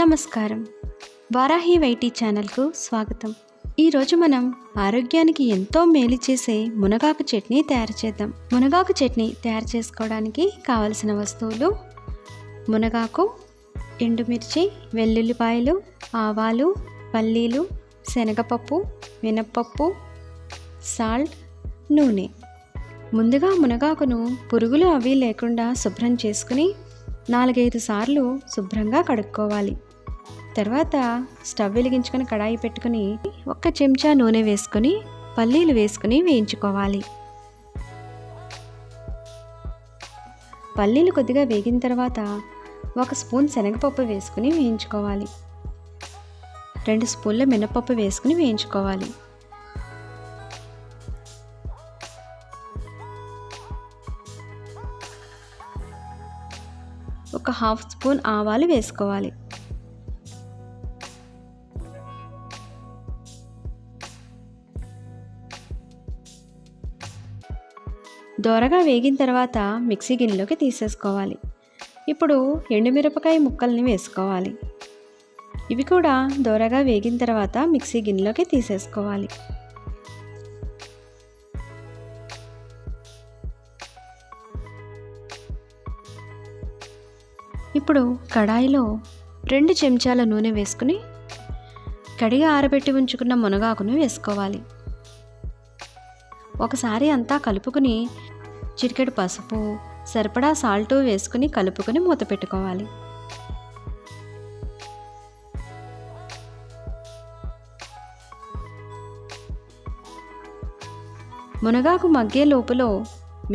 నమస్కారం. వారాహి వైటీ ఛానల్కు స్వాగతం. ఈరోజు మనం ఆరోగ్యానికి ఎంతో మేలు చేసే మునగాకు చట్నీ తయారు చేద్దాం. మునగాకు చట్నీ తయారు చేసుకోవడానికి కావలసిన వస్తువులు: మునగాకు, ఎండుమిర్చి, వెల్లుల్లిపాయలు, ఆవాలు, పల్లీలు, శనగపప్పు, మినప్పప్పు, సాల్ట్, నూనె. ముందుగా మునగాకును పురుగులు అవి లేకుండా శుభ్రం చేసుకుని 4-5 సార్లు శుభ్రంగా కడుక్కోవాలి. తర్వాత స్టవ్ వెలిగించుకొని కడాయి పెట్టుకుని 1 చెంచా నూనె వేసుకొని పల్లీలు వేసుకుని వేయించుకోవాలి. పల్లీలు కొద్దిగా వేగిన తర్వాత 1 స్పూన్ శనగపప్పు వేసుకుని వేయించుకోవాలి. 2 స్పూన్ల మినపప్పు వేసుకుని వేయించుకోవాలి. ఒక 1/2 స్పూన్ ఆవాలు వేసుకోవాలి. దోరగా వేగిన తర్వాత మిక్సీ గిన్నెలోకి తీసేసుకోవాలి. ఇప్పుడు ఎండుమిరపకాయ ముక్కల్ని వేసుకోవాలి. ఇవి కూడా దోరగా వేగిన తర్వాత మిక్సీ గిన్నెలోకి తీసేసుకోవాలి. ఇప్పుడు కడాయిలో 2 చెంచాల నూనె వేసుకుని కడిగి ఆరబెట్టి ఉంచుకున్న మునగాకును వేసుకోవాలి. ఒకసారి అంతా కలుపుకుని చిటికెడు పసుపు, సరిపడా సాల్ట్ వేసుకుని కలుపుకొని మూత పెట్టుకోవాలి. మునగాకు మగ్గే లోపులో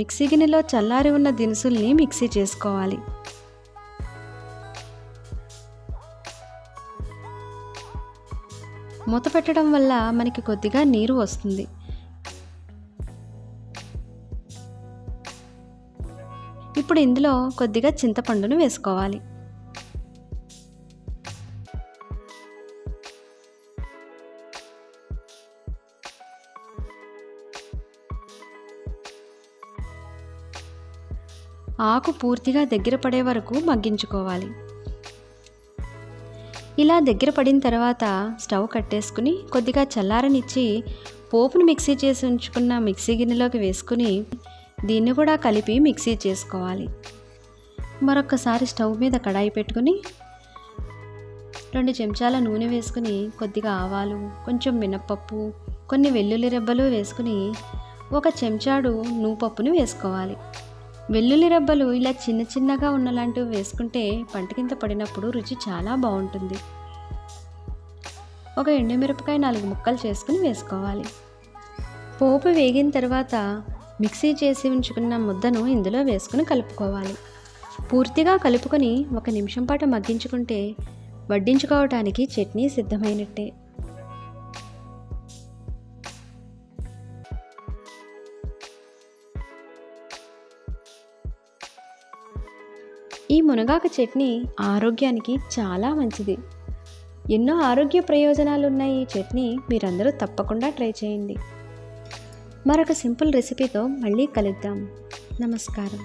మిక్సీ గిన్నెలో చల్లారి ఉన్న దినుసుల్ని మిక్సీ చేసుకోవాలి. మూత పెట్టడం వల్ల మనకి కొద్దిగా నీరు వస్తుంది. ఇప్పుడు ఇందులో కొద్దిగా చింతపండును వేసుకోవాలి. ఆకు పూర్తిగా దగ్గర పడే వరకు మగ్గించుకోవాలి. ఇలా దగ్గర పడిన తర్వాత స్టవ్ కట్టేసుకుని కొద్దిగా చల్లారనిచ్చి పోపును మిక్సీ చేసి ఉంచుకున్న మిక్సీ గిన్నెలోకి వేసుకుని దీన్ని కూడా కలిపి మిక్సీ చేసుకోవాలి. మరొకసారి స్టవ్ మీద కడాయి పెట్టుకుని 2 చెంచాల నూనె వేసుకుని కొద్దిగా ఆవాలు, కొంచెం మినప్పప్పు, కొన్ని వెల్లుల్లి రెబ్బలు వేసుకుని 1 చెంచాడు నువ్వుపప్పును వేసుకోవాలి. వెల్లుల్లి రెబ్బలు ఇలా చిన్న చిన్నగా ఉన్నలాంటివి వేసుకుంటే పంట కింద పడినప్పుడు రుచి చాలా బాగుంటుంది. 1 ఎండుమిరపకాయ 4 ముక్కలు చేసుకుని వేసుకోవాలి. పోపు వేగిన తర్వాత మిక్సీ చేసి ఉంచుకున్న ముద్దను ఇందులో వేసుకుని కలుపుకోవాలి. పూర్తిగా కలుపుకొని 1 నిమిషం పాటు మగ్గించుకుంటే వడ్డించుకోవటానికి చట్నీ సిద్ధమైనట్టే. ఈ మునగాకు చట్నీ ఆరోగ్యానికి చాలా మంచిది. ఎన్నో ఆరోగ్య ప్రయోజనాలు ఉన్నాయి ఈ చట్నీ. మీరందరూ తప్పకుండా ట్రై చేయండి. మరొక సింపుల్ రెసిపీతో మళ్ళీ కలుద్దాం. నమస్కారం.